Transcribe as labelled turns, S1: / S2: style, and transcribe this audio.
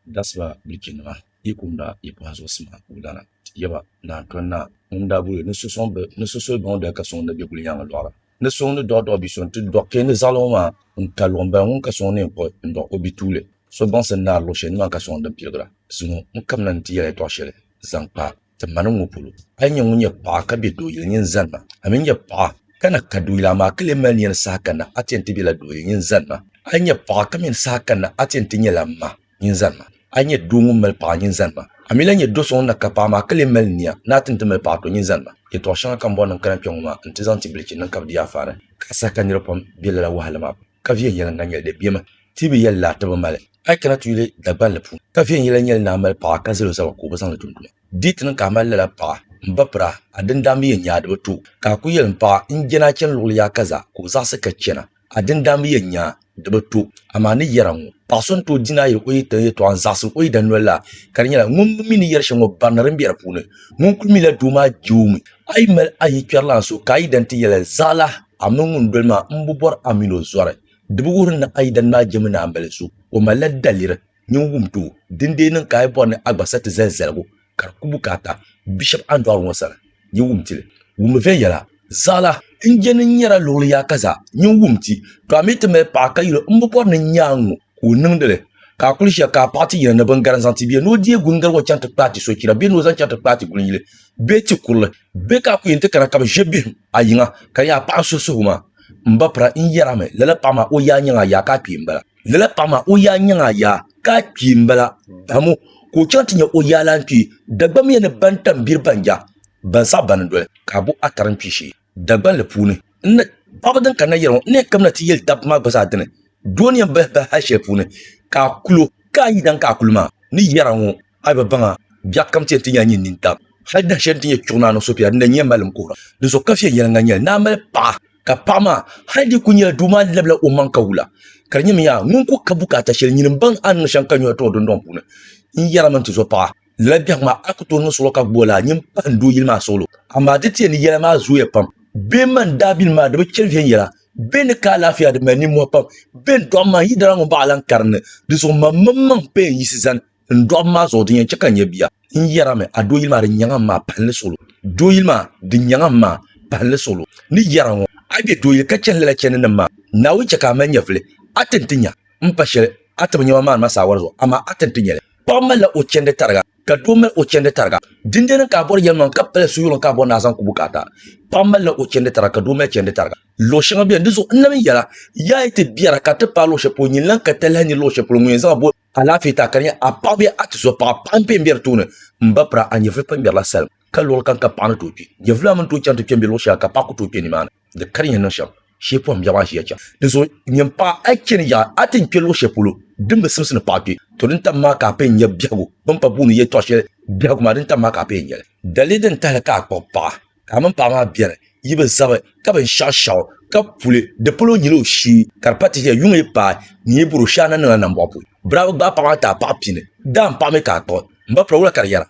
S1: dasba blikinma ikunda ipazo sma udana yaba na tonna unda bu ne so bon da ka son da bi kulyang lora ne so ne do bi son tu do ke ne zaloma un talomba un ka son ne ko ndo obitule so bon sen na lo shen ma ka son da pilgra zuno un kam nan ti ya to shere zanpa ta manan ngupulu anya munye pa ka bi do yin zanma amin ya pa kana kadula ma klemen yin sakana atenti bi la do yin zanma anya pa ka min sakana atenti nyela ma yin zanma anya dungu mel pa yin zanma amila nye do son na kapa ma kele mel nia na tinte mel pa to yin zanma ye to shanga kan bon kan pyong ma ntizan tibiliki nan kap dia fara ka saka ni ropam bila wahala ma ka vie yel nganyel de biema tibi yel la to male ai kana tuile da ban le pu ka vie yel nyel na mel pa ka zelo sa ko basan le tuntum dit nan ka mel la pa mbapra adin dami ye nya de tu ka ku yel pa injena chen lul ya kaza ko za se ka chena adin dami ye nya de tu amani yarangu pason to dina ye oyi te to anzasu oyi dan wala karinya ngum mini yer shango banarin biar pune ngum kulmi la duma jumi ay mel ay kyarla so kai dan ti yele zala amungun belma mbubor amino zore dubugur na ay dan na jemina ambele su o mala dalira nyum tu dinde nan kai bonne agbasat zelzelgo kar kubukata bishop andwar wasara nyum tile wum fe yala zala injenin yara loli ya kaza nyum wumti to amite me pa kayilo mbubor ne nyangu unengdele ka kulisha ka party yana na bangaran santibiya no die gungar wa chanta party so kira be no zan chanta party kulinile be ti kulle be ka ku yente kana ka jebe ayinga ka ya pa so ma mbapra inyarame lele pama o ya nyanga ya ka pimbala lele pama o ya nyanga ya ka pimbala tamu ko chanti nya o ya lanti dagbam yana bantam bir banja ban sa ban dole ka bu ataran pishi dagban le pune ne babadan kana yero ne kamna ti yel dab ma basa dene duniya ba hashe pune ka kulo ka yidan ka kulma ni yaranwo ay ba banga biak kam ti tinya nyin ninta hadda shen tinya chuna no sopia ne nyemalum ko de so kafiya yelanga nyel na mal pa ka pama hadi kunya duma labla o man kawula karnyim ya ngun ko kabuka ta shel nyin ban an shan kanyo to don pune in yaraman ti so pa la biak ma akuto no solo ka bola nyim pandu yilma solo amma de ti ni yelama zuye pam be man dabil ma de kelfen yela ben ka lafiya de mani mo pam ben do ma yidara ngo balan karne de so mamman pe yisizan ndo ma so de chaka nyebia in yarame ado yilma de nyanga ma panle solo do yilma de nyanga ma panle solo ni yarango abe do yil ka chen la chen na ma na wi chaka ma nyefle atentinya mpashe atabnya ma sa warzo ama atentinya pamala o chen de targa ka domel o chende targa dindenen ka bor yelman ka pele suyulon ka bon nazan kubukata pamela o chende targa ka domel chende targa lo shanga bien dizo nami yala ya ite biara ka te palo shepo nyilan ka telani lo shepo ngwenza bo ala fita kanya apabe atiso pa pampe mbier tune mbapra anyefe pa mbier la sel ka lol kan ka pana topi yevla man to chante kembe lo shaka pa ku topi ni man de karinya no sham shepo mbiawa shiacha dizo nyempa akeni ya atin pelo shepo dimbe simsin papi to din tamma ka pe nya biago bompa bunu ye to she biago ma din tamma ka pe nya dalilin ta ka pa kaman pa ma biere yibe zabe ka ben shashaw ka pule de polo nyilo shi karpati ye yunge pa ni buru shana na nambopu bravo ba pa ta papine dam pa me ka to mba pro la karriera